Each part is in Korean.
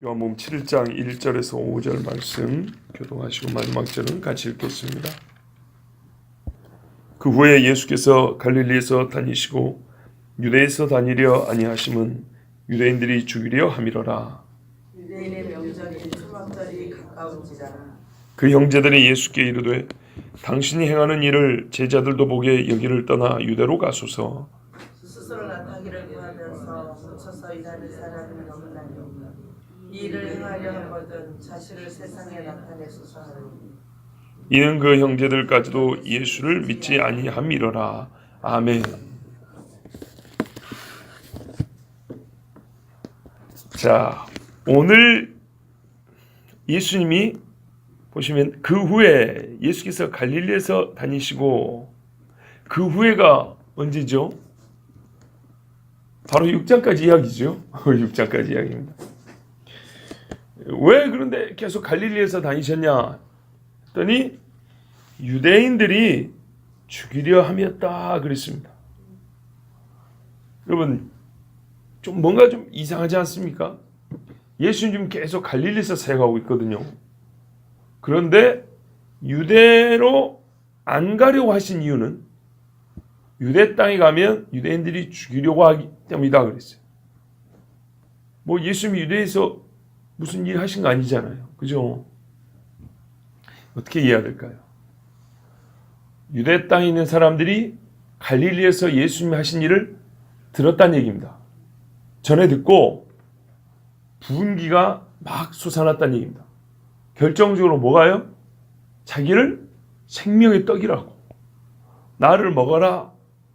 요한복음 7장 1절에서 5절 말씀 교동하시고 마지막 절은 같이 읽겠습니다. 그 후에 예수께서 갈릴리에서 다니시고 유대에서 다니려 아니하심은 유대인들이 죽이려 함이로라. 유대인의 명절인 초막절이 가까운지라. 그 형제들이 예수께 이르되 당신이 행하는 일을 제자들도 보게 여기를 떠나 유대로 가소서. 스스로 나타기를 구하면서 묻혀서 일하는 사람이 없나니 이 일을 행하려 하거든 자신을 세상에 나타내소서 하니. 이는 그 형제들까지도 예수를 믿지 아니함이로라. 아멘. 자, 오늘 예수님이 보시면 그 후에 예수께서 갈릴리에서 다니시고 그 후에가 언제죠? 바로 6장까지 이야기죠. 6장까지 이야기입니다. 왜 그런데 계속 갈릴리에서 다니셨냐 했더니 유대인들이 죽이려 함이었다 그랬습니다. 여러분 좀 뭔가 좀 이상하지 않습니까? 예수님 계속 갈릴리에서 사역하고 있거든요. 그런데 유대로 안 가려고 하신 이유는 유대 땅에 가면 유대인들이 죽이려고 하기 때문이다 그랬어요. 뭐 예수님이 유대에서 무슨 일 하신 거 아니잖아요. 그죠? 어떻게 이해해야 될까요? 유대 땅에 있는 사람들이 갈릴리에서 예수님이 하신 일을 들었다는 얘기입니다. 전에 듣고 분기가 막 솟아났다는 얘기입니다. 결정적으로 뭐가요? 자기를 생명의 떡이라고, 나를 먹어라,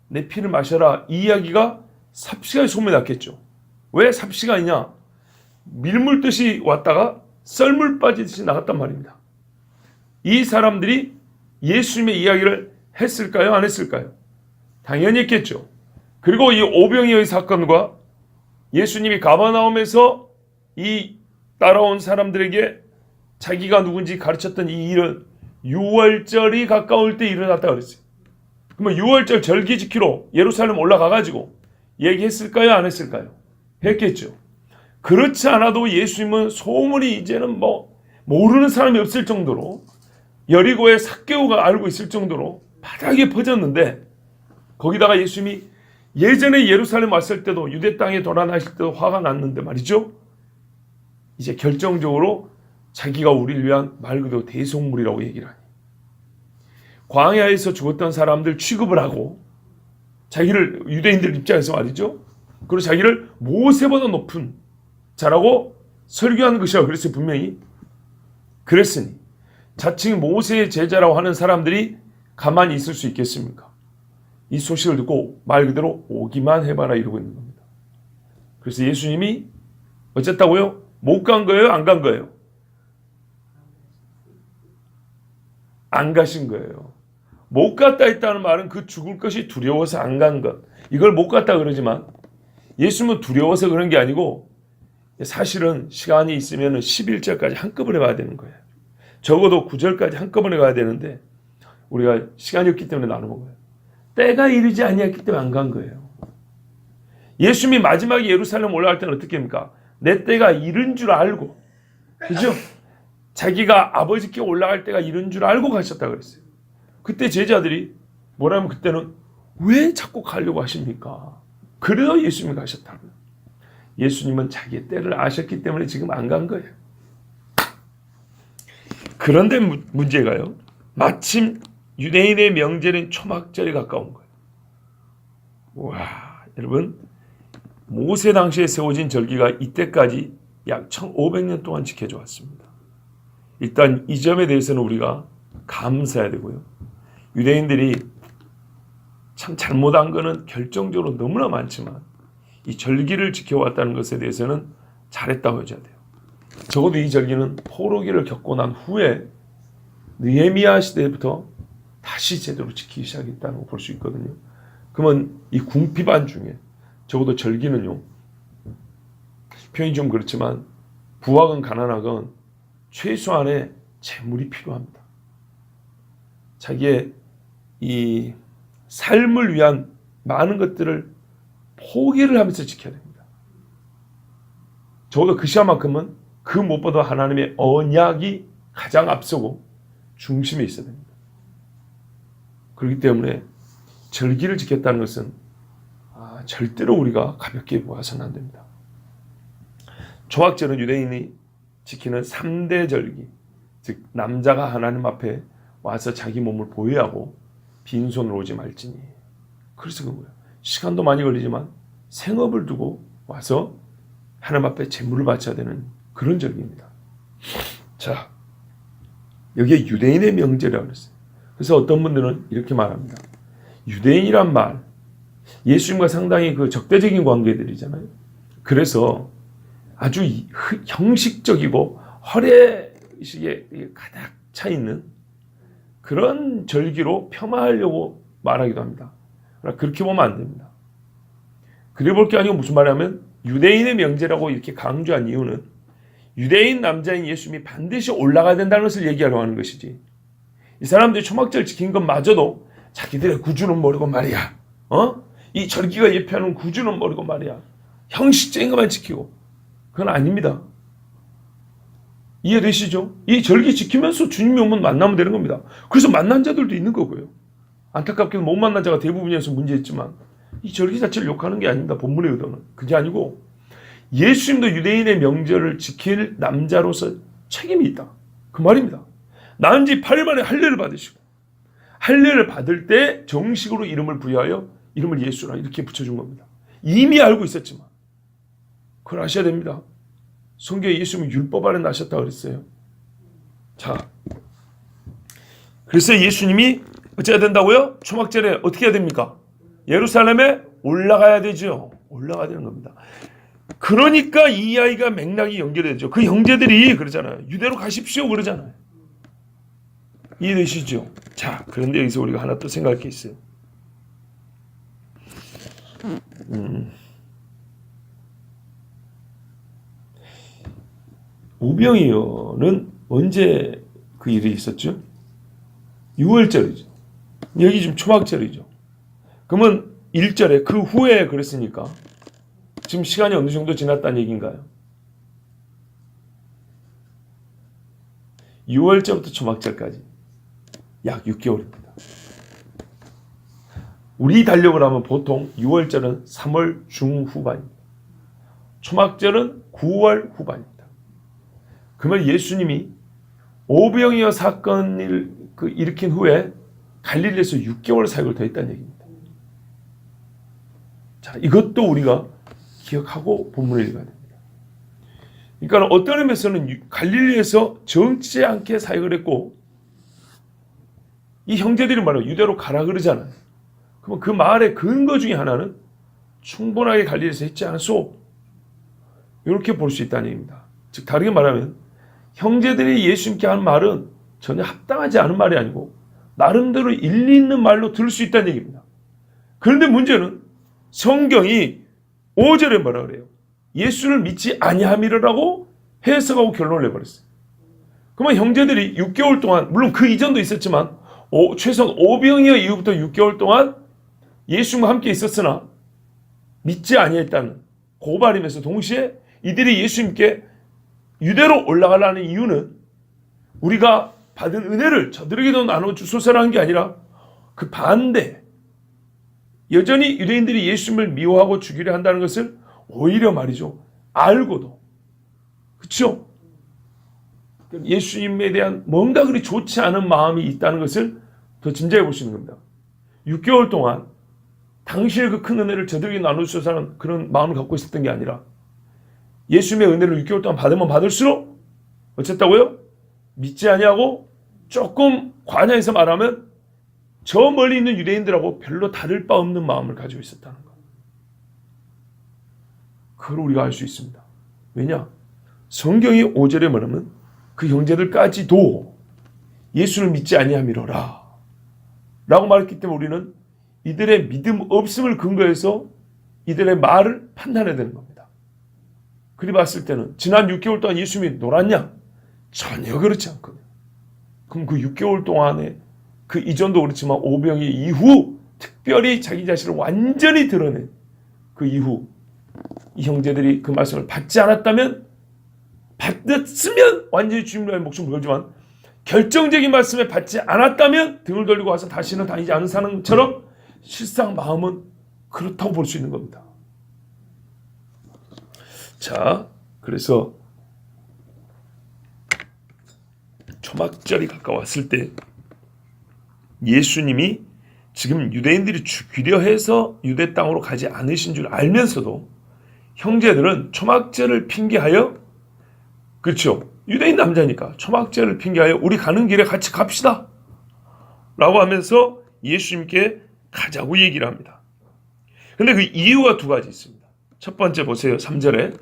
내 피를 마셔라, 이 이야기가 삽시간에 소문이 났겠죠. 왜 삽시간이냐? 밀물듯이 왔다가 썰물 빠지듯이 나갔단 말입니다. 이 사람들이 예수님의 이야기를 했을까요? 안 했을까요? 당연히 했겠죠. 그리고 이 오병이어의 사건과 예수님이 가버나움에서 이 따라온 사람들에게 자기가 누군지 가르쳤던 이 일은 6월절이 가까울 때 일어났다 그랬어요. 그러면 6월절 절기 지키러 예루살렘 올라가가지고 얘기했을까요? 안 했을까요? 했겠죠. 그렇지 않아도 예수님은 소문이 이제는 모르는 사람이 없을 정도로, 여리고의 삭개오가 알고 있을 정도로 바닥에 퍼졌는데, 거기다가 예수님이 예전에 예루살렘 왔을 때도 유대 땅에 돌아다실 때도 화가 났는데 말이죠. 이제 결정적으로 자기가 우리를 위한 말 그대로 대속물이라고 얘기를 하니, 광야에서 죽었던 사람들 취급을 하고 자기를, 유대인들 입장에서 말이죠, 그리고 자기를 모세보다 높은 자라고 설교하는 것이라고 그랬어요. 분명히 그랬으니 자칭 모세의 제자라고 하는 사람들이 가만히 있을 수 있겠습니까? 이 소식을 듣고 말 그대로 오기만 해봐라 이러고 있는 겁니다. 그래서 예수님이 어쨌다고요? 못 간 거예요? 안 간 거예요? 안 가신 거예요. 못 갔다 했다는 말은 그 죽을 것이 두려워서 안 간 것, 이걸 못 갔다 그러지만 예수님은 두려워서 그런 게 아니고 사실은 시간이 있으면 11절까지 한꺼번에 가야 되는 거예요. 적어도 9절까지 한꺼번에 가야 되는데 우리가 시간이 없기 때문에 나눠 먹어요. 때가 이르지 아니했기 때문에 안 간 거예요. 예수님이 마지막에 예루살렘 올라갈 때는 어떻게 합니까? 내 때가 이른 줄 알고, 그죠? 자기가 아버지께 올라갈 때가 이른 줄 알고 가셨다 그랬어요. 그때 제자들이 뭐라면 그때는 왜 자꾸 가려고 하십니까? 그래서 예수님이 가셨다고요. 예수님은 자기의 때를 아셨기 때문에 지금 안 간 거예요. 그런데 문제가요, 마침 유대인의 명절인 초막절이 가까운 거예요. 와, 여러분, 모세 당시에 세워진 절기가 이때까지 약 1500년 동안 지켜져 왔습니다. 일단 이 점에 대해서는 우리가 감사해야 되고요. 유대인들이 참 잘못한 거는 결정적으로 너무나 많지만 이 절기를 지켜왔다는 것에 대해서는 잘했다고 해줘야 돼요. 적어도 이 절기는 포로기를 겪고 난 후에 느헤미야 시대부터 다시 제대로 지키기 시작했다는 걸 볼 수 있거든요. 그러면 이 궁핍한 중에 적어도 절기는요, 표현이 좀 그렇지만 부하건 가난하건 최소한의 재물이 필요합니다. 자기의 이 삶을 위한 많은 것들을 포기를 하면서 지켜야 됩니다. 적어도 그 시간만큼은 그 무엇보다 하나님의 언약이 가장 앞서고 중심에 있어야 됩니다. 그렇기 때문에 절기를 지켰다는 것은 절대로 우리가 가볍게 보아서는 안 됩니다. 초막절은 유대인이 지키는 3대 절기, 즉 남자가 하나님 앞에 와서 자기 몸을 보호하고 빈손으로 오지 말지니. 그래서 그거예요. 시간도 많이 걸리지만 생업을 두고 와서 하나님 앞에 제물을 바쳐야 되는 그런 절기입니다. 자, 여기에 유대인의 명절이라고 그랬어요. 그래서 어떤 분들은 이렇게 말합니다. 유대인이란 말, 예수님과 상당히 그 적대적인 관계들이잖아요. 그래서 아주 형식적이고 허례의식에 가득 차 있는 그런 절기로 폄하하려고 말하기도 합니다. 그러나 그렇게 보면 안 됩니다. 그래 볼 게 아니고 무슨 말이냐면 유대인의 명제라고 이렇게 강조한 이유는 유대인 남자인 예수님이 반드시 올라가야 된다는 것을 얘기하려고 하는 것이지, 이 사람들이 초막절 지킨 것마저도 자기들의 구주는 모르고 말이야, 이 절기가 예표하는 구주는 모르고 말이야, 형식적인 것만 지키고, 그건 아닙니다. 이해되시죠? 이 절기 지키면서 주님이 오면 만나면 되는 겁니다. 그래서 만난 자들도 있는 거고요. 안타깝게도 못 만난 자가 대부분이어서 문제있지만 이 절기 자체를 욕하는 게 아닙니다. 본문의 의도는 그게 아니고, 예수님도 유대인의 명절을 지킬 남자로서 책임이 있다, 그 말입니다. 낳은 지 8일 만에 할례를 받으시고, 할례를 받을 때 정식으로 이름을 부여하여 이름을 예수라 이렇게 붙여준 겁니다. 이미 알고 있었지만 그걸 아셔야 됩니다. 성경에 예수님은 율법 아래 나셨다고 그랬어요. 자, 그래서 예수님이 어찌해야 된다고요? 초막절에 어떻게 해야 됩니까? 예루살렘에 올라가야 되죠. 올라가야 되는 겁니다. 그러니까 이 아이가 맥락이 연결되죠. 그 형제들이 그러잖아요. 유대로 가십시오 그러잖아요. 이해되시죠? 자, 그런데 여기서 우리가 하나 또 생각할 게 있어요. 오병이어는 언제 그 일이 있었죠? 6월절이죠. 여기 지금 초막절이죠. 그러면 1절에 그 후에 그랬으니까 지금 시간이 어느 정도 지났다는 얘기인가요? 6월절부터 초막절까지 약 6개월입니다. 우리 달력을 하면 보통 6월절은 3월 중후반입니다. 초막절은 9월 후반입니다. 그러면 예수님이 오병이어 사건을 일으킨 후에 갈릴리에서 6개월 사역을 더 했다는 얘기입니다. 자, 이것도 우리가 기억하고 본문을 읽어야 됩니다. 그러니까 어떤 의미에서는 갈릴리에서 정치 않게 사역을 했고, 이 형제들이 말하면 유대로 가라 그러잖아요. 그러면 그 말의 근거 중에 하나는 충분하게 갈릴리에서 했지 않았소? 이렇게 볼 수 있다는 얘기입니다. 즉 다르게 말하면 형제들이 예수님께 하는 말은 전혀 합당하지 않은 말이 아니고 나름대로 일리 있는 말로 들을 수 있다는 얘기입니다. 그런데 문제는 성경이 5절에 뭐라 그래요? 예수를 믿지 아니함이라고 해석하고 결론을 내버렸어요. 그러면 형제들이 6개월 동안, 물론 그 이전도 있었지만 최소한 오병이어 이후부터 6개월 동안 예수님과 함께 있었으나 믿지 아니했다는 고발이면서 동시에 이들이 예수님께 유대로 올라가려는 이유는 우리가 받은 은혜를 저들에게도 나눠주소서라는 게 아니라 그 반대, 여전히 유대인들이 예수님을 미워하고 죽이려 한다는 것을 오히려 말이죠, 알고도, 그렇죠? 예수님에 대한 뭔가 그리 좋지 않은 마음이 있다는 것을 더 짐작해 볼 수 있는 겁니다. 6개월 동안 당신의 그 큰 은혜를 저들에게 나눠주소서라는 그런 마음을 갖고 있었던 게 아니라 예수님의 은혜를 6개월 동안 받으면 받을수록 어쨌다고요? 믿지 아니하고 조금 관여해서 말하면 저 멀리 있는 유대인들하고 별로 다를 바 없는 마음을 가지고 있었다는 것. 그걸 우리가 알 수 있습니다. 왜냐? 성경이 5절에 말하면 그 형제들까지도 예수를 믿지 아니함이로라 라고 말했기 때문에 우리는 이들의 믿음 없음을 근거해서 이들의 말을 판단해야 되는 겁니다. 그리 봤을 때는 지난 6개월 동안 예수님이 놀았냐? 전혀 그렇지 않거든요. 그럼 그 6개월 동안에 그 이전도 그렇지만 오병이 이후 특별히 자기 자신을 완전히 드러낸 그 이후 이 형제들이 그 말씀을 받지 않았다면 받았으면 완전히 주님을 위하여 목숨을 걸지만 결정적인 말씀에 받지 않았다면 등을 돌리고 와서 다시는 다니지 않은 사람처럼 실상 마음은 그렇다고 볼 수 있는 겁니다. 자, 그래서 초막절이 가까웠을 때 예수님이 지금 유대인들이 죽이려 해서 유대 땅으로 가지 않으신 줄 알면서도 형제들은 초막절을 핑계하여, 그렇죠, 유대인 남자니까 초막절을 핑계하여 우리 가는 길에 같이 갑시다 라고 하면서 예수님께 가자고 얘기를 합니다. 근데 그 이유가 두 가지 있습니다. 첫 번째 보세요. 3절에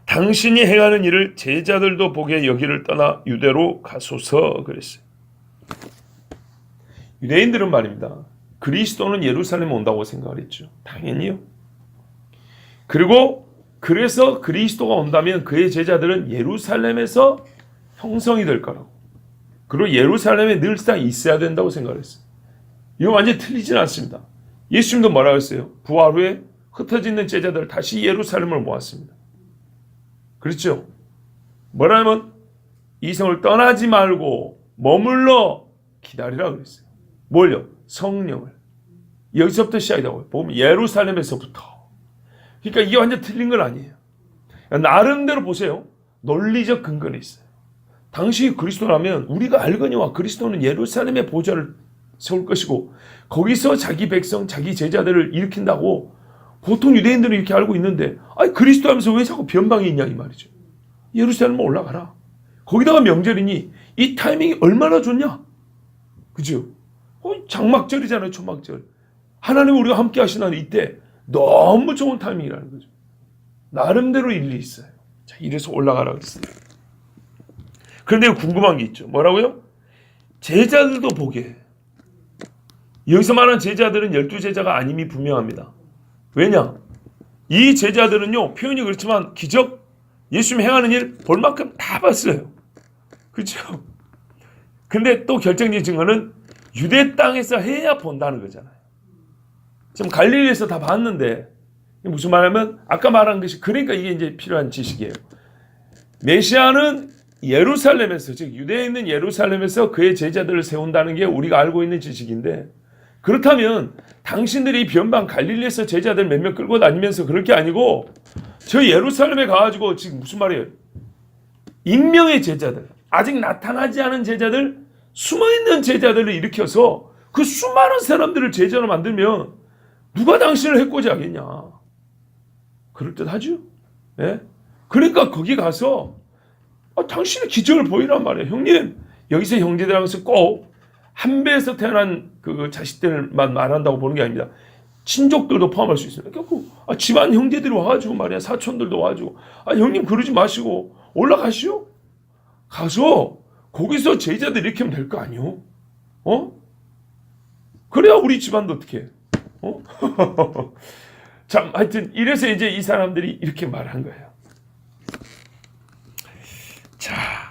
당신이 행하는 일을 제자들도 보게 여기를 떠나 유대로 가소서 그랬어요. 유대인들은 말입니다, 그리스도는 예루살렘에 온다고 생각을 했죠. 당연히요. 그리고 그래서 그리스도가 온다면 그의 제자들은 예루살렘에서 형성이 될 거라고, 그리고 예루살렘에 늘상 있어야 된다고 생각을 했어요. 이거 완전히 틀리진 않습니다. 예수님도 뭐라고 했어요? 부활 후에 흩어져 있는 제자들을 다시 예루살렘을 모았습니다. 그렇죠? 뭐라면 이 성을 떠나지 말고 머물러 기다리라 그랬어요. 뭘요? 성령을. 여기서부터 시작이라고요. 보면 예루살렘에서부터. 그러니까 이게 완전 틀린 건 아니에요. 나름대로 보세요. 논리적 근거는 있어요. 당시 그리스도라면 우리가 알거니와 그리스도는 예루살렘의 보좌를 세울 것이고 거기서 자기 백성, 자기 제자들을 일으킨다고 보통 유대인들은 이렇게 알고 있는데, 아니 그리스도 하면서 왜 자꾸 변방이 있냐 이 말이죠. 예루살렘 올라가라. 거기다가 명절이니 이 타이밍이 얼마나 좋냐. 그죠? 장막절이잖아요. 초막절. 하나님 우리가 함께 하시는 이때 너무 좋은 타이밍이라는 거죠. 나름대로 일리 있어요. 자, 이래서 올라가라 그랬어요. 그런데 궁금한 게 있죠. 뭐라고요? 제자들도 보게. 여기서 말하는 제자들은 12제자가 아님이 분명합니다. 왜냐? 이 제자들은요, 표현이 그렇지만 기적, 예수님 행하는 일 볼 만큼 다 봤어요. 그렇죠? 근데 또 결정적인 증거는 유대 땅에서 해야 본다는 거잖아요. 지금 갈릴리에서 다 봤는데, 무슨 말하면 아까 말한 것이, 그러니까 이게 이제 필요한 지식이에요. 메시아는 예루살렘에서, 즉 유대에 있는 예루살렘에서 그의 제자들을 세운다는 게 우리가 알고 있는 지식인데, 그렇다면 당신들이 변방 갈릴리에서 제자들 몇 명 끌고 다니면서 그럴 게 아니고 저 예루살렘에 가가지고 지금 무슨 말이에요? 익명의 제자들, 아직 나타나지 않은 제자들, 숨어있는 제자들을 일으켜서 그 수많은 사람들을 제자로 만들면 누가 당신을 해코지 하겠냐. 그럴듯하죠? 예? 그러니까 거기 가서 당신의 기적을 보이란 말이에요. 형님, 여기서 형제들하고서 꼭 한 배에서 태어난 그 자식들만 말한다고 보는 게 아닙니다. 친족들도 포함할 수 있습니다. 그러니까 집안 형제들이 와가지고 말이야, 사촌들도 와가지고, 형님 그러지 마시고 올라가시오. 가서 거기서 제자들 이렇게 하면 될 거 아니오? 그래야 우리 집안도 어떻게 해? 참, 하여튼 이래서 이제 이 사람들이 이렇게 말한 거예요. 자,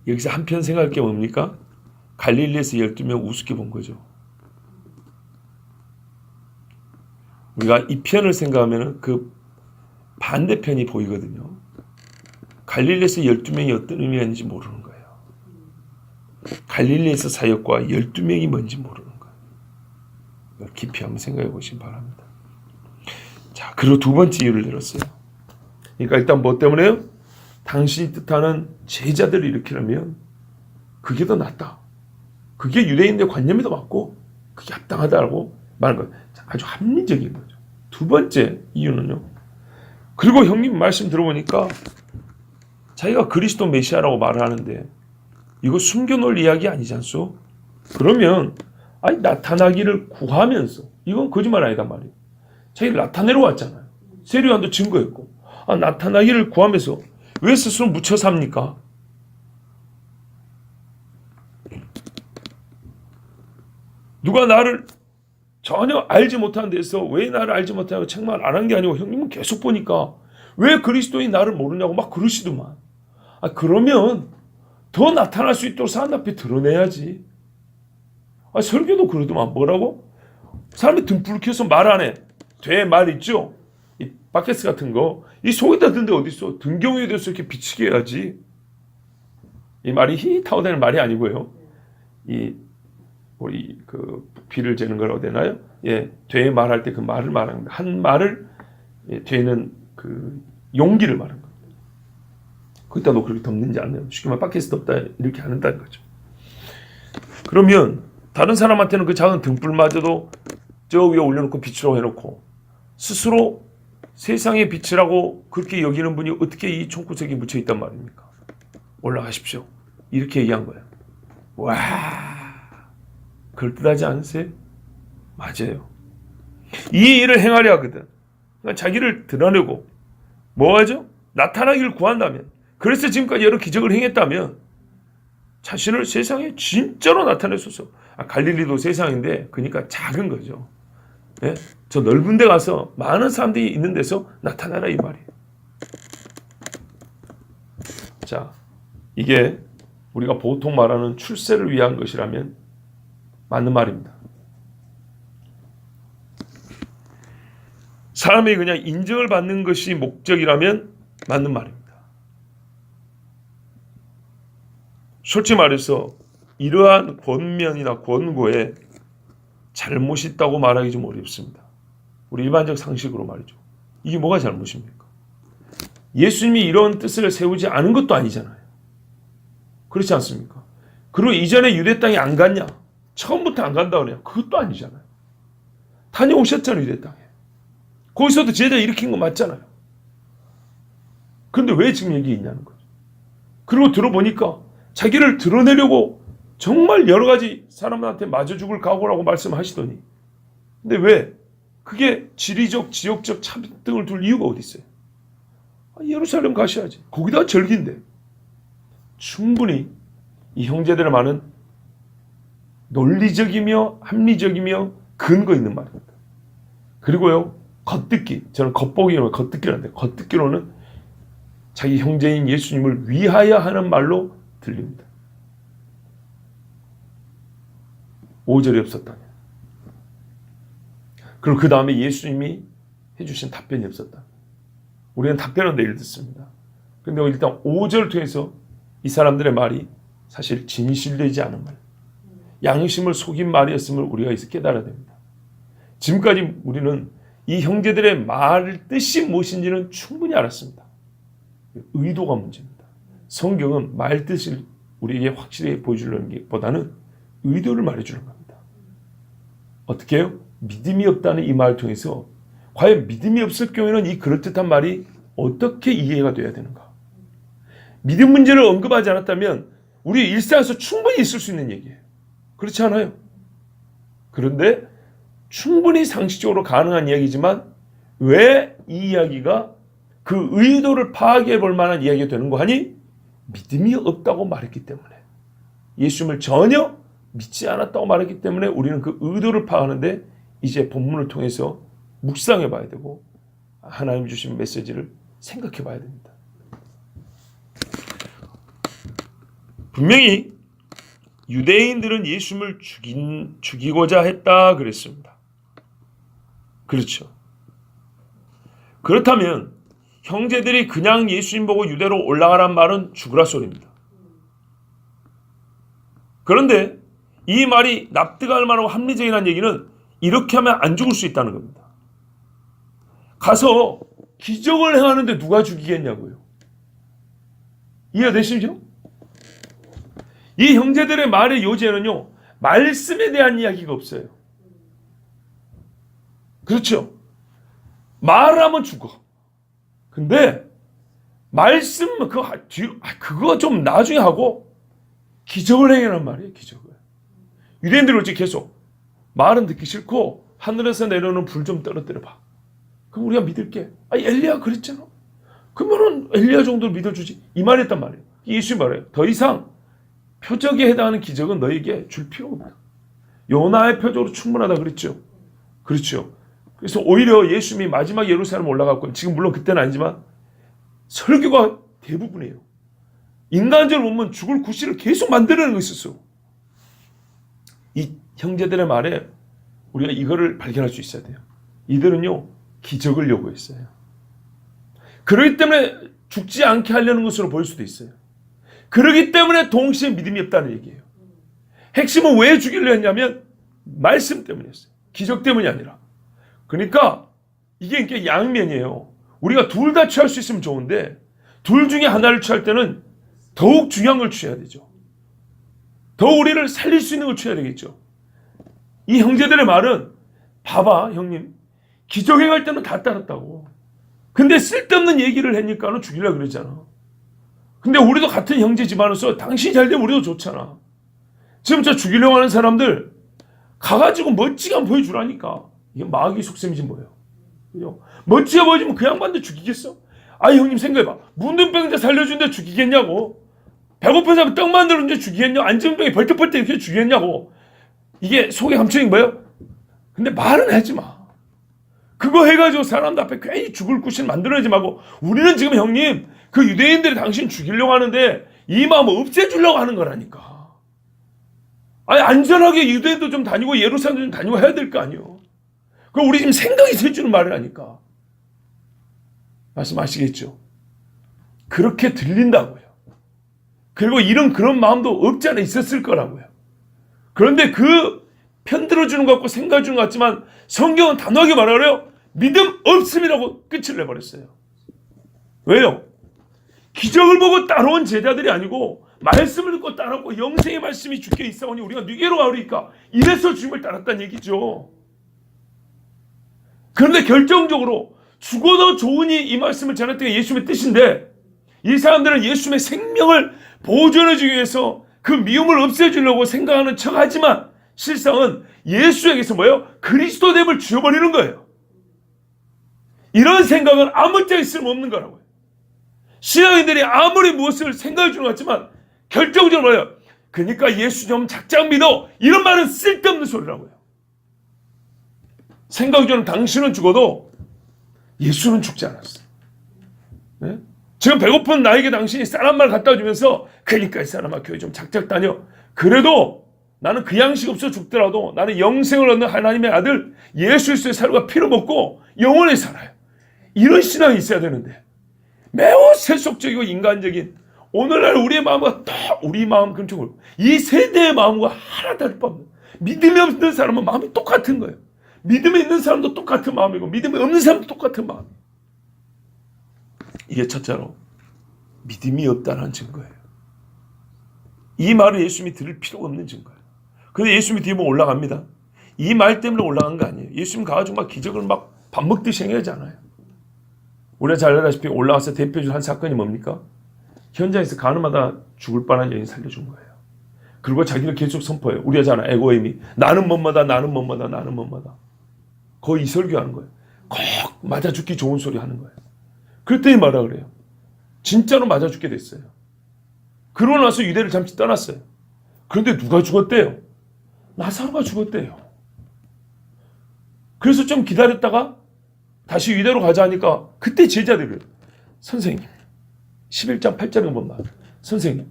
여기서 한편 생각할 게 뭡니까? 갈릴리에서 12명 우습게 본 거죠. 우리가 이 편을 생각하면 그 반대편이 보이거든요. 갈릴리에서 12명이 어떤 의미가 있는지 모르는 거예요. 갈릴리에서 사역과 12명이 뭔지 모르는 거예요. 깊이 한번 생각해 보시기 바랍니다. 자, 그리고 두 번째 이유를 들었어요. 그러니까 일단 뭐 때문에요? 당신이 뜻하는 제자들을 일으키려면 그게 더 낫다. 그게 유대인들의 관념이 더 맞고 그게 합당하다고 말하는 거예요. 아주 합리적인 거죠. 두 번째 이유는요. 그리고 형님 말씀 들어보니까 자기가 그리스도 메시아라고 말을 하는데 이거 숨겨놓을 이야기 아니지 않소? 그러면 나타나기를 구하면서, 이건 거짓말 아니단 말이에요. 자기를 나타내러 왔잖아요. 세례요한도 증거했고, 나타나기를 구하면서 왜 스스로 묻혀 삽니까? 누가 나를 전혀 알지 못하는 데서 왜 나를 알지 못하냐고 책망 안 한 게 아니고 형님은 계속 보니까 왜 그리스도인 나를 모르냐고 막 그러시더만. 그러면 더 나타날 수 있도록 사람 앞에 드러내야지. 설교도 그러더만. 뭐라고? 사람이 등불 켜서 말 안 해. 돼 말 있죠? 바켓스 같은 거 이 속에다 든데 어디 있어? 등경유에 대해서 이렇게 비치게 해야지. 이 말이 히 타고 다니는 말이 아니고요. 이 우리 그 비를 재는 거라고 되나요? 예, 되에 말할 때 그 말을 말하는 거. 한 말을 예, 되는 그 용기를 말하는 거. 거기다 너 그렇게 덮는지 않나요? 쉽게 말해 바켓스 덮다 이렇게 하는다는 거죠. 그러면 다른 사람한테는 그 작은 등불마저도 저 위에 올려놓고 빛으로 해놓고 스스로 세상의 빛이라고 그렇게 여기는 분이 어떻게 이 총구석에 묻혀 있단 말입니까? 올라가십시오. 이렇게 얘기한 거예요. 와, 그럴듯하지 않으세요? 맞아요. 이 일을 행하려 하거든. 그러니까 자기를 드러내고 뭐 하죠? 나타나기를 구한다면, 그래서 지금까지 여러 기적을 행했다면 자신을 세상에 진짜로 나타내소서. 갈릴리도 세상인데 그러니까 작은 거죠. 예? 저 넓은 데 가서 많은 사람들이 있는 데서 나타나라 이 말이에요. 자, 이게 우리가 보통 말하는 출세를 위한 것이라면 맞는 말입니다. 사람이 그냥 인정을 받는 것이 목적이라면 맞는 말입니다. 솔직히 말해서 이러한 권면이나 권고에 잘못이 있다고 말하기 좀 어렵습니다. 우리 일반적 상식으로 말이죠. 이게 뭐가 잘못입니까? 예수님이 이런 뜻을 세우지 않은 것도 아니잖아요. 그렇지 않습니까? 그리고 이전에 유대 땅에 안 갔냐? 처음부터 안 간다 그래요. 그것도 아니잖아요. 다녀오셨잖아요, 유대 땅에. 거기서도 제자 일으킨 거 맞잖아요. 그런데 왜 지금 여기 있냐는 거죠. 그리고 들어보니까 자기를 드러내려고 정말 여러 가지 사람한테 맞아 죽을 각오라고 말씀하시더니, 근데 왜 그게 지리적 지역적 차등을 둘 이유가 어디 있어요? 예루살렘 가셔야지. 거기다 절기인데. 충분히 이 형제들의 말은 논리적이며 합리적이며 근거 있는 말입니다. 그리고요, 겉듣기, 저는 겉보기로 겉듣기라는데, 겉듣기로는 자기 형제인 예수님을 위하여 하는 말로 들립니다. 5절이 없었다냐. 그리고 그 다음에 예수님이 해주신 답변이 없었다. 우리는 답변은 내일 듣습니다. 그런데 일단 5절을 통해서 이 사람들의 말이 사실 진실되지 않은 말, 양심을 속인 말이었음을 우리가 여기서 깨달아야 됩니다. 지금까지 우리는 이 형제들의 말 뜻이 무엇인지는 충분히 알았습니다. 의도가 문제입니다. 성경은 말 뜻을 우리에게 확실히 보여주려는 것보다는 의도를 말해주는 겁니다. 어떻게 해요? 믿음이 없다는 이 말을 통해서 과연 믿음이 없을 경우에는 이 그럴듯한 말이 어떻게 이해가 돼야 되는가? 믿음 문제를 언급하지 않았다면 우리 일상에서 충분히 있을 수 있는 얘기예요. 그렇지 않아요? 그런데 충분히 상식적으로 가능한 이야기지만 왜 이 이야기가 그 의도를 파악해 볼 만한 이야기가 되는 거 하니? 믿음이 없다고 말했기 때문에, 예수님을 전혀 믿지 않았다고 말했기 때문에 우리는 그 의도를 파악하는데 이제 본문을 통해서 묵상해 봐야 되고 하나님 주신 메시지를 생각해 봐야 됩니다. 분명히 유대인들은 예수님을 죽이고자 했다 그랬습니다. 그렇죠. 그렇다면 형제들이 그냥 예수님 보고 유대로 올라가란 말은 죽으라 소리입니다. 그런데 이 말이 납득할 만하고 합리적이라는 얘기는 이렇게 하면 안 죽을 수 있다는 겁니다. 가서 기적을 행하는데 누가 죽이겠냐고요. 이해되시죠? 이 형제들의 말의 요지에는요, 말씀에 대한 이야기가 없어요. 그렇죠? 말을 하면 죽어. 근데 말씀 그거 좀 나중에 하고 기적을 행하란 말이에요. 기적을. 유대인들이 어찌 계속 말은 듣기 싫고 하늘에서 내려오는 불 좀 떨어뜨려 봐. 그럼 우리가 믿을게. 엘리야 그랬잖아. 그러면은 엘리야 정도로 믿어주지. 이 말했단 말이에요. 예수님 말해요. 더 이상 표적에 해당하는 기적은 너에게 줄 필요가 없다. 요나의 표적으로 충분하다 그랬죠. 그렇죠. 그래서 오히려 예수님이 마지막 예루살렘 올라갔고, 지금 물론 그때는 아니지만 설교가 대부분이에요. 인간적으로 보면 죽을 구실을 계속 만들어내는 거 있었어. 이 형제들의 말에 우리가 이거를 발견할 수 있어야 돼요. 이들은요, 기적을 요구했어요. 그렇기 때문에 죽지 않게 하려는 것으로 보일 수도 있어요. 그렇기 때문에 동시에 믿음이 없다는 얘기예요. 핵심은 왜 죽이려 했냐면 말씀 때문이었어요. 기적 때문이 아니라. 그러니까 이게 양면이에요. 우리가 둘 다 취할 수 있으면 좋은데 둘 중에 하나를 취할 때는 더욱 중요한 걸 취해야 되죠. 더 우리를 살릴 수 있는 걸 취해야 되겠죠. 이 형제들의 말은 봐봐 형님 기적 행할 때는 다 따랐다고. 근데 쓸데없는 얘기를 하니까는 죽이려고 그러잖아. 근데 우리도 같은 형제지만으로서 당신이 잘 되면 우리도 좋잖아. 지금 저 죽이려고 하는 사람들 가가지고 멋지게 한번 보여주라니까. 이게 마귀의 속셈이지 뭐예요. 그죠? 멋지게 보여주면 그 양반도 죽이겠어? 아 형님 생각해봐. 문둥병자 살려준데 죽이겠냐고. 배고픈 사람 떡 만들었는데 죽이겠냐? 안정병이 벌떡벌떡 이렇게 죽이겠냐고. 이게 속에 감추는 거예요? 근데 말은 하지 마. 그거 해가지고 사람들 앞에 괜히 죽을 구실 만들어내지 말고 우리는 지금 형님 그 유대인들이 당신 죽이려고 하는데 이 마음을 없애주려고 하는 거라니까. 아니 안전하게 유대인도 좀 다니고 예루살렘도 좀 다니고 해야 될 거 아니에요. 그럼 우리 지금 생각이 세주는 말을 하니까. 말씀하시겠죠? 그렇게 들린다고요. 그리고 그런 마음도 없지 않아 있었을 거라고요. 그런데 그 편들어주는 것 같고 생각해주는 것 같지만 성경은 단호하게 말하래요. 믿음 없음이라고 끝을 내버렸어요. 왜요? 기적을 보고 따라온 제자들이 아니고 말씀을 듣고 따랐고 영생의 말씀이 주께 있사오니 우리가 뉘게로 가오리까 이래서 주님을 따랐다는 얘기죠. 그런데 결정적으로 죽어도 좋으니 이 말씀을 전했던 게 예수님의 뜻인데 이 사람들은 예수님의 생명을 보존해주기 위해서 그 미움을 없애주려고 생각하는 척하지만 실상은 예수에게서 뭐예요? 그리스도됨을 주어버리는 거예요. 이런 생각은 아무짝에 쓸모없는 거라고요. 신앙인들이 아무리 무엇을 생각해 주는 것 같지만 결정적으로 뭐예요? 그러니까 예수 좀 작작 믿어. 이런 말은 쓸데없는 소리라고요. 생각해 주는 당신은 죽어도 예수는 죽지 않았어요. 네? 지금 배고픈 나에게 당신이 쌀 한 말 갖다 주면서 그러니까 이 사람아 교회 좀 작작 다녀. 그래도 나는 그 양식 없어 죽더라도 나는 영생을 얻는 하나님의 아들 예수 그리스도의 살과 피로 먹고 영원히 살아요. 이런 신앙이 있어야 되는데 매우 세속적이고 인간적인 오늘날 우리의 마음과 다 우리 마음 근처로 이 세대의 마음과 하나 다를 바 없는 믿음이 없는 사람은 마음이 똑같은 거예요. 믿음이 있는 사람도 똑같은 마음이고 믿음이 없는 사람도 똑같은 마음이에요. 이게 첫째로 믿음이 없다는 증거예요. 이 말을 예수님이 들을 필요가 없는 증거예요. 그런데 예수님이 뒤에 뭐 올라갑니다. 이 말 때문에 올라간 거 아니에요. 예수님 가가지고 막 기적을 막 밥 먹듯이 행하지 않아요. 우리가 잘 알다시피 올라가서 대표적인 한 사건이 뭡니까? 현장에서 가늠하다 죽을 뻔한 여인 살려준 거예요. 그리고 자기를 계속 선포해요. 우리가 잘 알아. 에고임이 나는 뭐뭐다 나는 뭐뭐다 나는 뭐뭐다. 거의 이설교하는 거예요. 꼭 맞아 죽기 좋은 소리 하는 거예요. 그랬더니 뭐라 그래요? 진짜로 맞아 죽게 됐어요. 그러고 나서 유대를 잠시 떠났어요. 그런데 누가 죽었대요? 나사로가 죽었대요. 그래서 좀 기다렸다가 다시 유대로 가자 하니까 그때 제자들이 선생님 11장 8절에 보면 선생님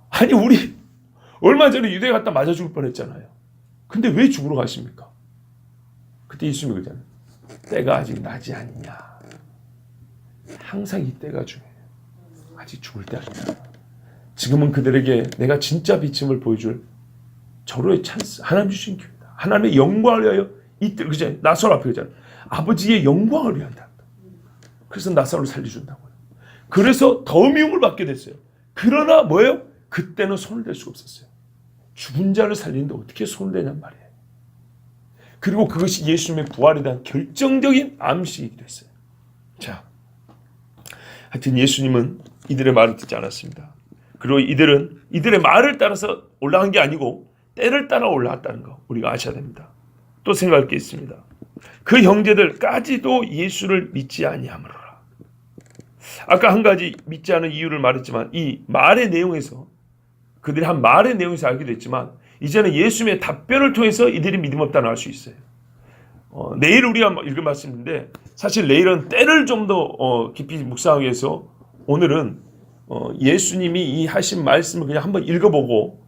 아니 우리 얼마 전에 유대 갔다 맞아 죽을 뻔했잖아요. 근데 왜 죽으러 가십니까? 그때 예수님이 그러잖아요. 때가 아직 나지 않냐. 항상 이 때가 중요해요. 아직 죽을 때 아니야. 지금은 그들에게 내가 진짜 비침을 보여줄 절호의 찬스 하나님 주신 기회다. 하나님의 영광을 위하여 이때 그죠? 나사로 앞에 그러잖아요. 아버지의 영광을 위한다. 그래서 나사로를 살려준다고요. 그래서 더 미움을 받게 됐어요. 그러나 뭐예요? 그때는 손을 댈 수가 없었어요. 죽은 자를 살리는데 어떻게 손을 대냔 말이에요. 그리고 그것이 예수님의 부활에 대한 결정적인 암시이기도 했어요. 자, 하여튼 예수님은 이들의 말을 듣지 않았습니다. 그리고 이들은 이들의 말을 따라서 올라간 게 아니고 때를 따라 올라갔다는 거 우리가 아셔야 됩니다. 또 생각할 게 있습니다. 그 형제들까지도 예수를 믿지 아니하므로라. 아까 한 가지 믿지 않은 이유를 말했지만 이 말의 내용에서 그들이 한 말의 내용에서 알게 됐지만 이제는 예수님의 답변을 통해서 이들이 믿음 없다는 알 수 있어요. 내일 우리가 읽을 말씀인데 사실 내일은 때를 좀 더 깊이 묵상하기 위해서 오늘은 예수님이 이 하신 말씀을 그냥 한번 읽어보고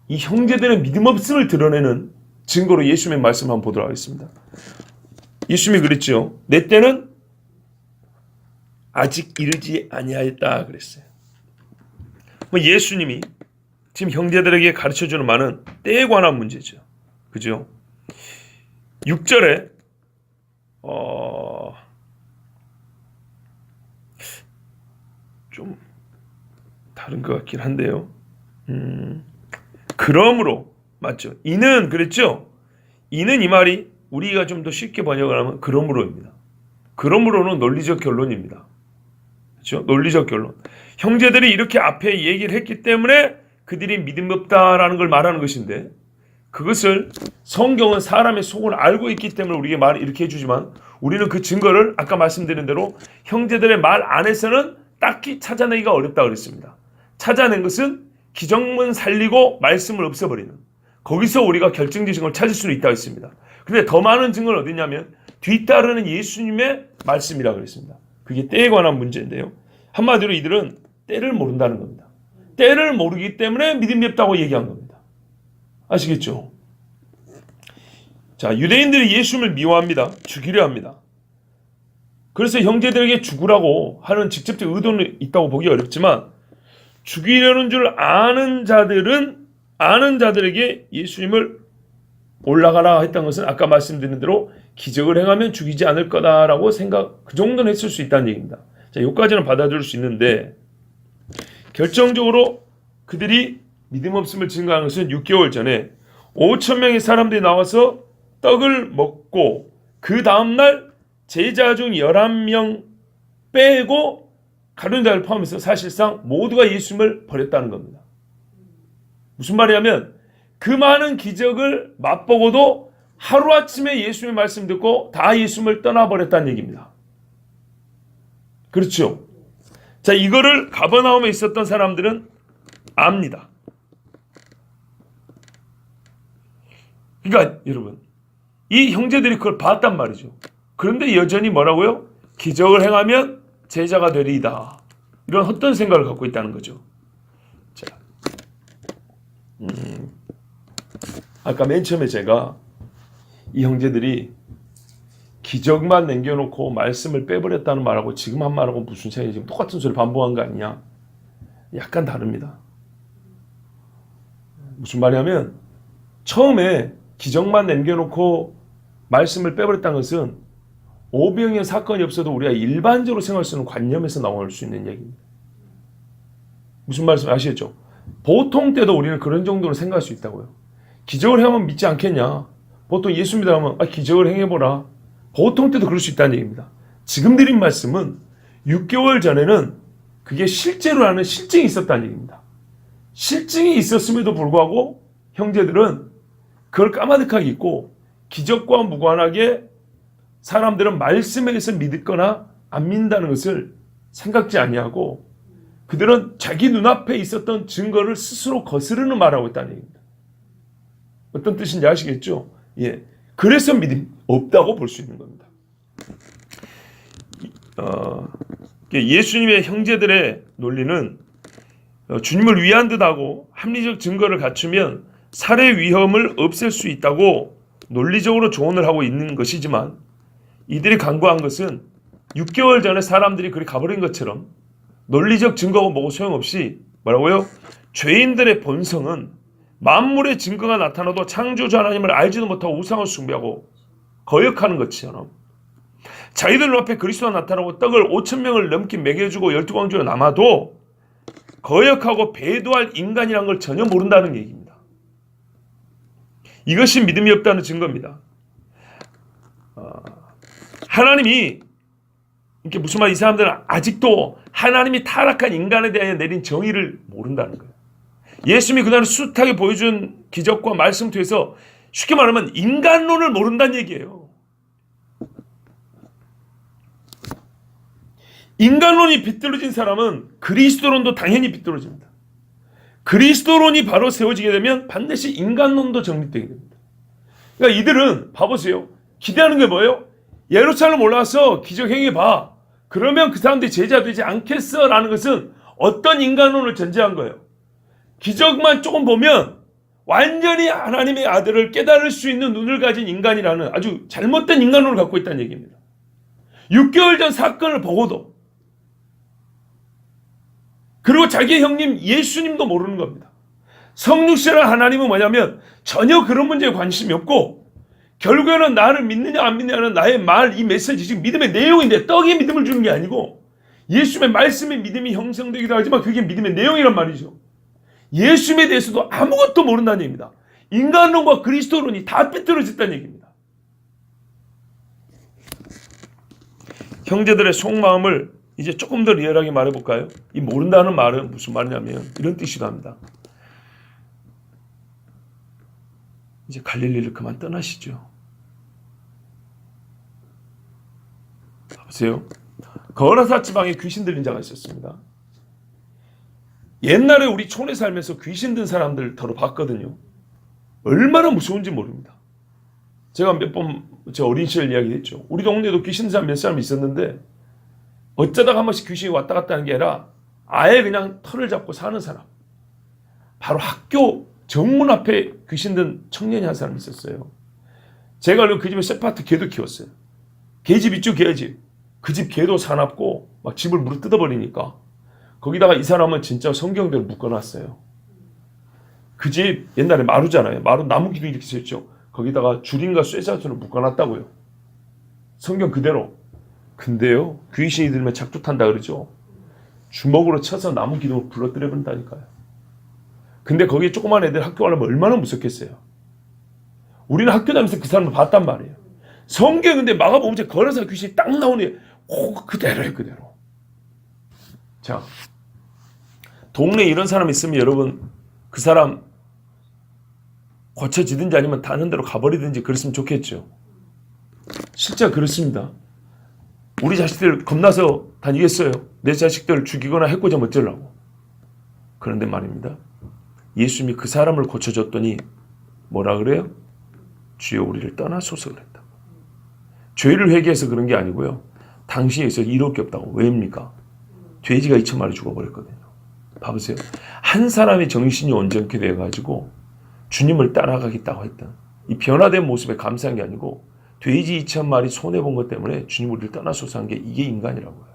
이 형제들의 믿음 없음을 드러내는 증거로 예수님의 말씀을 한번 보도록 하겠습니다. 예수님이 그랬죠. 내 때는 아직 이르지 아니하였다 그랬어요. 뭐 예수님이 지금 형제들에게 가르쳐주는 말은 때에 관한 문제죠. 그죠? 6절에 좀 다른 것 같긴 한데요. 그러므로 맞죠? 이는 그랬죠? 이는 이 말이 우리가 좀 더 쉽게 번역을 하면 그러므로입니다. 그러므로는 논리적 결론입니다. 그렇죠? 논리적 결론. 형제들이 이렇게 앞에 얘기를 했기 때문에 그들이 믿음이 없다라는 걸 말하는 것인데 그것을 성경은 사람의 속을 알고 있기 때문에 우리에게 말을 이렇게 해주지만 우리는 그 증거를 아까 말씀드린 대로 형제들의 말 안에서는 딱히 찾아내기가 어렵다고 그랬습니다. 찾아낸 것은 기정문 살리고 말씀을 없애버리는 거기서 우리가 결정적인 증거를 찾을 수는 있다고 했습니다. 근데 더 많은 증거는 어디냐면 뒤따르는 예수님의 말씀이라고 그랬습니다. 그게 때에 관한 문제인데요. 한마디로 이들은 때를 모른다는 겁니다. 때를 모르기 때문에 믿음이 없다고 얘기한 겁니다. 아시겠죠? 자, 유대인들이 예수님을 미워합니다. 죽이려 합니다. 그래서 형제들에게 죽으라고 하는 직접적 의도는 있다고 보기 어렵지만 죽이려는 줄 아는 자들에게 예수님을 올라가라 했던 것은 아까 말씀드린 대로 기적을 행하면 죽이지 않을 거다라고 그 정도는 했을 수 있다는 얘기입니다. 자, 여기까지는 받아들일 수 있는데 결정적으로 그들이 믿음 없음을 증거한 것은 6개월 전에 5,000명의 사람들이 나와서 떡을 먹고 그 다음날 제자 중 11명 빼고 가룟 자를 포함해서 사실상 모두가 예수님을 버렸다는 겁니다. 무슨 말이냐면 그 많은 기적을 맛보고도 하루아침에 예수님의 말씀 듣고 다 예수님을 떠나버렸다는 얘기입니다. 그렇죠? 자, 이거를 가버나움에 있었던 사람들은 압니다. 그러니까 여러분 이 형제들이 그걸 봤단 말이죠. 그런데 여전히 뭐라고요? 기적을 행하면 제자가 되리이다. 이런 헛된 생각을 갖고 있다는 거죠. 자, 아까 맨 처음에 제가 이 형제들이 기적만 남겨놓고 말씀을 빼버렸다는 말하고 지금 한 말하고 무슨 차이? 지금 똑같은 소리 반복한 거 아니냐? 약간 다릅니다. 무슨 말이냐면 처음에 기적만 남겨놓고 말씀을 빼버렸다는 것은 오병이어 사건이 없어도 우리가 일반적으로 생각할 수 있는 관념에서 나올 수 있는 얘기입니다. 무슨 말씀 아시겠죠? 보통 때도 우리는 그런 정도로 생각할 수 있다고요. 기적을 행하면 믿지 않겠냐? 보통 예수 믿으면 기적을 행해보라. 보통 때도 그럴 수 있다는 얘기입니다. 지금 드린 말씀은 6개월 전에는 그게 실제로 하는 실증이 있었다는 얘기입니다. 실증이 있었음에도 불구하고 형제들은 그걸 까마득하게 잊고 기적과 무관하게 사람들은 말씀에 의해서 믿거나 안 믿는다는 것을 생각지 아니하고 그들은 자기 눈앞에 있었던 증거를 스스로 거스르는 말하고 있다는 얘기입니다. 어떤 뜻인지 아시겠죠? 예. 그래서 믿음이 없다고 볼 수 있는 겁니다. 예수님의 형제들의 논리는 주님을 위한 듯하고 합리적 증거를 갖추면 살해 위험을 없앨 수 있다고 논리적으로 조언을 하고 있는 것이지만 이들이 강구한 것은 6개월 전에 사람들이 그리 가버린 것처럼 논리적 증거가 뭐고 소용없이 뭐라고요? 죄인들의 본성은 만물의 증거가 나타나도 창조주 하나님을 알지도 못하고 우상을 숭배하고 거역하는 것처럼 자기들 앞에 그리스도가 나타나고 떡을 5,000명을 넘게 먹여주고 12광주가 남아도 거역하고 배도할 인간이라는 걸 전혀 모른다는 얘기입니다. 이것이 믿음이 없다는 증거입니다. 하나님이 이게 무슨 말? 이 사람들은 아직도 하나님이 타락한 인간에 대하여 내린 정의를 모른다는 거예요. 예수님이 그날 숱하게 보여준 기적과 말씀 통해서 쉽게 말하면 인간론을 모른다는 얘기예요. 인간론이 비뚤어진 사람은 그리스도론도 당연히 비뚤어집니다. 그리스도론이 바로 세워지게 되면 반드시 인간론도 정립되게 됩니다. 그러니까 이들은 봐보세요. 기대하는 게 뭐예요? 예루살렘 올라와서 기적 행해봐. 그러면 그 사람들이 제자 되지 않겠어? 라는 것은 어떤 인간론을 전제한 거예요? 기적만 조금 보면 완전히 하나님의 아들을 깨달을 수 있는 눈을 가진 인간이라는 아주 잘못된 인간론을 갖고 있다는 얘기입니다. 6개월 전 사건을 보고도 그리고 자기 형님 예수님도 모르는 겁니다. 성육신의 하나님은 뭐냐면 전혀 그런 문제에 관심이 없고 결국에는 나를 믿느냐 안 믿느냐는 나의 말, 이 메시지 지금 믿음의 내용인데 떡에 믿음을 주는 게 아니고 예수님의 말씀에 믿음이 형성되기도 하지만 그게 믿음의 내용이란 말이죠. 예수님에 대해서도 아무것도 모른다는 얘기입니다. 인간론과 그리스도론이 다 삐뚤어졌다는 얘기입니다. 형제들의 속마음을 이제 조금 더 리얼하게 말해볼까요? 이 모른다는 말은 무슨 말이냐면 이런 뜻이기도 합니다. 이제 갈릴리를 그만 떠나시죠. 보세요. 거라사 지방에 귀신 들린 자가 있었습니다. 옛날에 우리 촌에 살면서 귀신 든 사람들 더러 봤거든요. 얼마나 무서운지 모릅니다. 제가 몇 번 제 어린 시절 이야기했죠. 우리 동네에도 귀신 든 사람 몇 사람 있었는데 어쩌다가 한 번씩 귀신이 왔다 갔다 하는 게 아니라 아예 그냥 털을 잡고 사는 사람. 바로 학교 정문 앞에 귀신 든 청년이 한 사람 있었어요. 제가 알기로 그 집에 세파트 개도 키웠어요. 개집 있죠, 개집. 그 집 개도 사납고 막 집을 물어 뜯어버리니까 거기다가 이 사람은 진짜 성경대로 묶어놨어요. 그 집 옛날에 마루잖아요. 마루 나무 기둥 이렇게 써있죠. 거기다가 줄인가 쇠자수를 묶어놨다고요. 성경 그대로. 근데요, 귀신이 들면 작두 탄다 그러죠. 주먹으로 쳐서 나무 기둥을 불러뜨려 버린다니까요. 근데 거기에 조그만 애들 학교 가려면 얼마나 무섭겠어요. 우리는 학교 다니면서 그 사람을 봤단 말이에요. 성경 근데 마가복음에 걸어서 귀신이 딱 나오니 그대로예요, 그대로. 자, 동네에 이런 사람 있으면 여러분 그 사람 고쳐지든지 아니면 다른 데로 가버리든지 그랬으면 좋겠죠. 실제 그렇습니다. 우리 자식들 겁나서 다니겠어요. 내 자식들 죽이거나 해코지하면 어쩌려고. 그런데 말입니다. 예수님이 그 사람을 고쳐줬더니 뭐라 그래요? 주여 우리를 떠나소서 그랬다. 죄를 회개해서 그런 게 아니고요. 당신이 여기서 이럴 게 없다고. 왜입니까? 돼지가 2,000마리 죽어버렸거든요. 봐보세요. 한 사람의 정신이 온전케 되어가지고 주님을 따라가겠다고 했던 이 변화된 모습에 감사한 게 아니고 돼지 2,000마리 손해본 것 때문에 주님 우리를 떠나소서 한 게 이게 인간이라고요.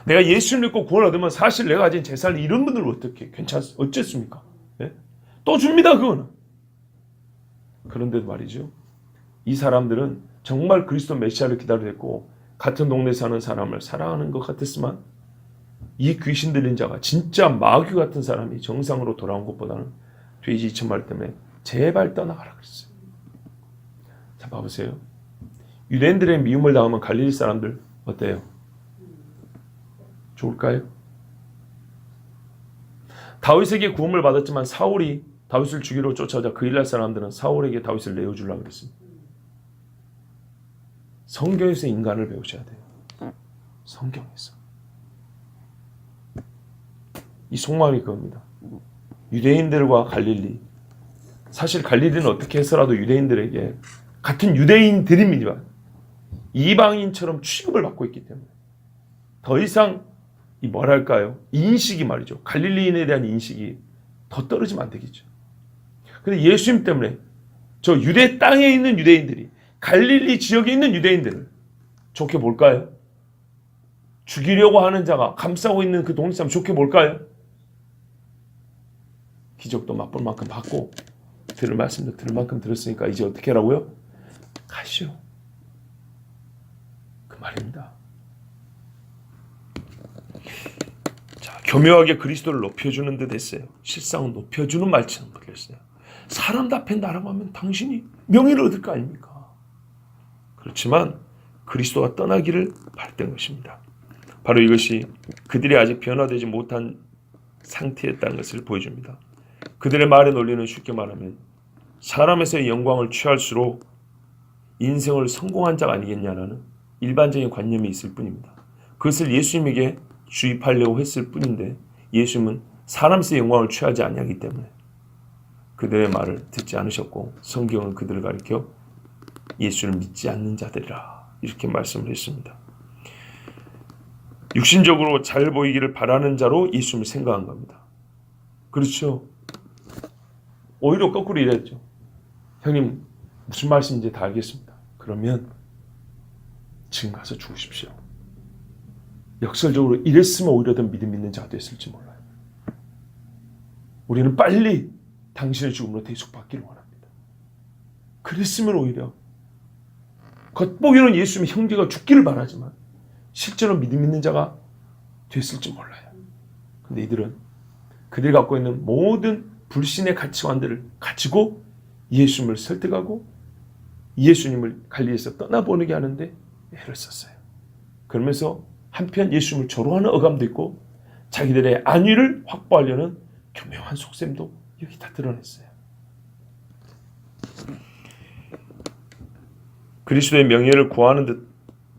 내가 예수님 믿고 구원 얻으면 사실 내가 가진 재산을 이런 분들은 어떻게 어쨌습니까? 예? 또 줍니다 그거는. 그런데도 말이죠. 이 사람들은 정말 그리스도 메시아를 기다렸고 같은 동네 사는 사람을 사랑하는 것 같았지만 이 귀신 들린 자가 진짜 마귀 같은 사람이 정상으로 돌아온 것보다는 돼지 2,000마리 때문에 제발 떠나가라 그랬어요. 자 봐보세요. 유대인들의 미움을 당하면 갈릴리 사람들 어때요? 좋을까요? 다윗에게 구원을 받았지만 사울이 다윗을 죽이러 쫓아오자 그 일날 사람들은 사울에게 다윗을 내어주려고 그랬습니다. 성경에서 인간을 배우셔야 돼요. 성경에서. 이 속마음이 그겁니다. 유대인들과 갈릴리. 사실 갈릴리는 어떻게 해서라도 유대인들에게 같은 유대인들입니다. 이방인처럼 취급을 받고 있기 때문에 더 이상 이 뭐랄까요? 인식이 말이죠. 갈릴리인에 대한 인식이 더 떨어지면 안 되겠죠. 근데 예수님 때문에 저 유대 땅에 있는 유대인들이 갈릴리 지역에 있는 유대인들을 좋게 볼까요? 죽이려고 하는 자가 감싸고 있는 그 동네 사람 좋게 볼까요? 기적도 맛볼 만큼 받고 들을 말씀도 들을 만큼 들었으니까 이제 어떻게 하라고요? 가시오. 그 말입니다. 자, 교묘하게 그리스도를 높여주는 듯 했어요. 실상은 높여주는 말처럼 들렸어요. 사람 앞에 나라고 하면 당신이 명예를 얻을 거 아닙니까? 그렇지만 그리스도가 떠나기를 바랬던 것입니다. 바로 이것이 그들이 아직 변화되지 못한 상태였다는 것을 보여줍니다. 그들의 말의 논리는 쉽게 말하면 사람에서의 영광을 취할수록 인생을 성공한 자가 아니겠냐라는 일반적인 관념이 있을 뿐입니다. 그것을 예수님에게 주입하려고 했을 뿐인데 예수님은 사람에서의 영광을 취하지 아니하기 때문에 그들의 말을 듣지 않으셨고 성경은 그들을 가리켜 예수를 믿지 않는 자들이라 이렇게 말씀을 했습니다. 육신적으로 잘 보이기를 바라는 자로 예수님을 생각한 겁니다. 그렇죠. 오히려 거꾸로 이랬죠. 형님 무슨 말씀인지 다 알겠습니다. 그러면 지금 가서 죽으십시오. 역설적으로 이랬으면 오히려 더 믿음 있는 자가 됐을지 몰라요. 우리는 빨리 당신의 죽음으로 대속받기를 원합니다. 그랬으면 오히려 겉보기는 예수님의 형제가 죽기를 바라지만 실제로 믿음 있는 자가 됐을지 몰라요. 근데 이들은 그들이 갖고 있는 모든 불신의 가치관들을 가지고 예수님을 설득하고 예수님을 갈릴리에서 떠나보내게 하는데 애를 썼어요. 그러면서 한편 예수님을 조롱하는 어감도 있고 자기들의 안위를 확보하려는 교묘한 속셈도 여기 다 드러냈어요. 그리스도의 명예를 구하는 듯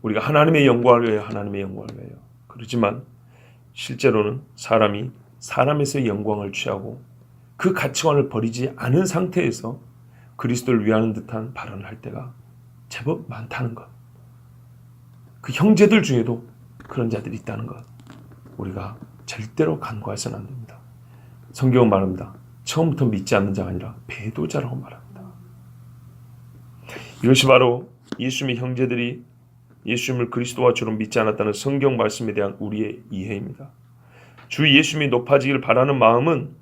우리가 하나님의 영광을 위하여 하나님의 영광을 위하여 그렇지만 실제로는 사람이 사람에서의 영광을 취하고 그 가치관을 버리지 않은 상태에서 그리스도를 위하는 듯한 발언을 할 때가 제법 많다는 것. 그 형제들 중에도 그런 자들이 있다는 것. 우리가 절대로 간과해서는 안 됩니다. 성경은 말합니다. 처음부터 믿지 않는 자가 아니라 배도자라고 말합니다. 이것이 바로 예수님의 형제들이 예수님을 그리스도와 주로 믿지 않았다는 성경 말씀에 대한 우리의 이해입니다. 주 예수님이 높아지기를 바라는 마음은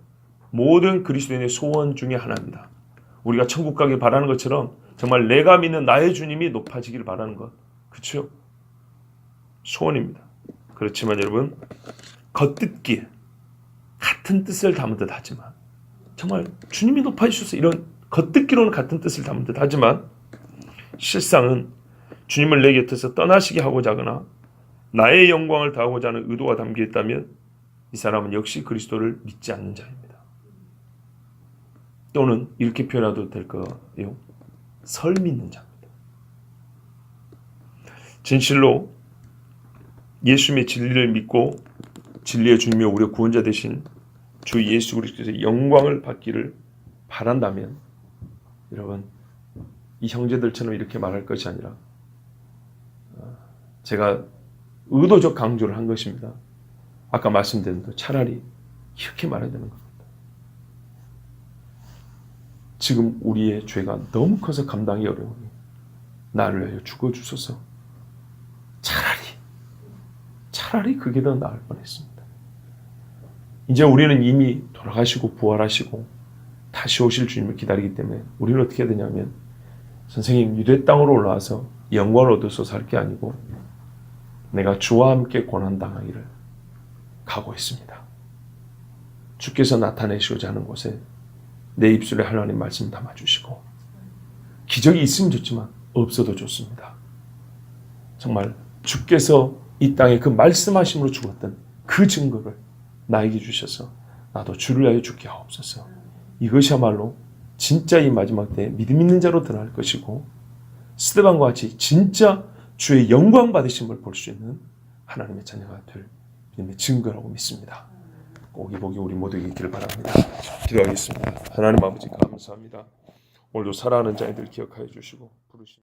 모든 그리스도인의 소원 중에 하나입니다. 우리가 천국 가길 바라는 것처럼 정말 내가 믿는 나의 주님이 높아지기를 바라는 것. 그렇죠? 소원입니다. 그렇지만 여러분 겉듣기에 같은 뜻을 담은 듯 하지만 정말 주님이 높아지셔서 이런 겉듣기로는 같은 뜻을 담은 듯 하지만 실상은 주님을 내 곁에서 떠나시게 하고자 하거나 나의 영광을 더하고자 하는 의도가 담겨 있다면 이 사람은 역시 그리스도를 믿지 않는 자입니다. 또는 이렇게 표현해도 될 거예요. 설 믿는 자입니다. 진실로 예수님의 진리를 믿고 진리의 주님이여 우리의 구원자 되신 주 예수 그리스도의 영광을 받기를 바란다면 여러분 이 형제들처럼 이렇게 말할 것이 아니라 제가 의도적 강조를 한 것입니다. 아까 말씀드린 대로 차라리 이렇게 말해야 되는 겁니다. 지금 우리의 죄가 너무 커서 감당이 어려우니 나를 위하여 죽어주소서. 차라리 그게 더 나을 뻔했습니다. 이제 우리는 이미 돌아가시고 부활하시고 다시 오실 주님을 기다리기 때문에 우리는 어떻게 해야 되냐면 선생님 유대 땅으로 올라와서 영광을 얻어서 할 게 아니고 내가 주와 함께 고난당하기를 각오했습니다. 주께서 나타내시고자 하는 곳에 내 입술에 하나님 말씀 담아주시고 기적이 있으면 좋지만 없어도 좋습니다. 정말 주께서 이 땅에 그 말씀하심으로 죽었던 그 증거를 나에게 주셔서 나도 주를 위하여 죽게 하옵소서. 이것이야말로 진짜 이 마지막 때에 믿음 있는 자로 드러날 것이고 스데반과 같이 진짜 주의 영광 받으심을 볼 수 있는 하나님의 자녀가 될 믿음의 증거라고 믿습니다. 꼭 이 복이 우리 모두에게 있기를 바랍니다. 기도하겠습니다. 하나님 아버지 감사합니다. 오늘도 살아가는 자녀들 기억하여 주시고 부르시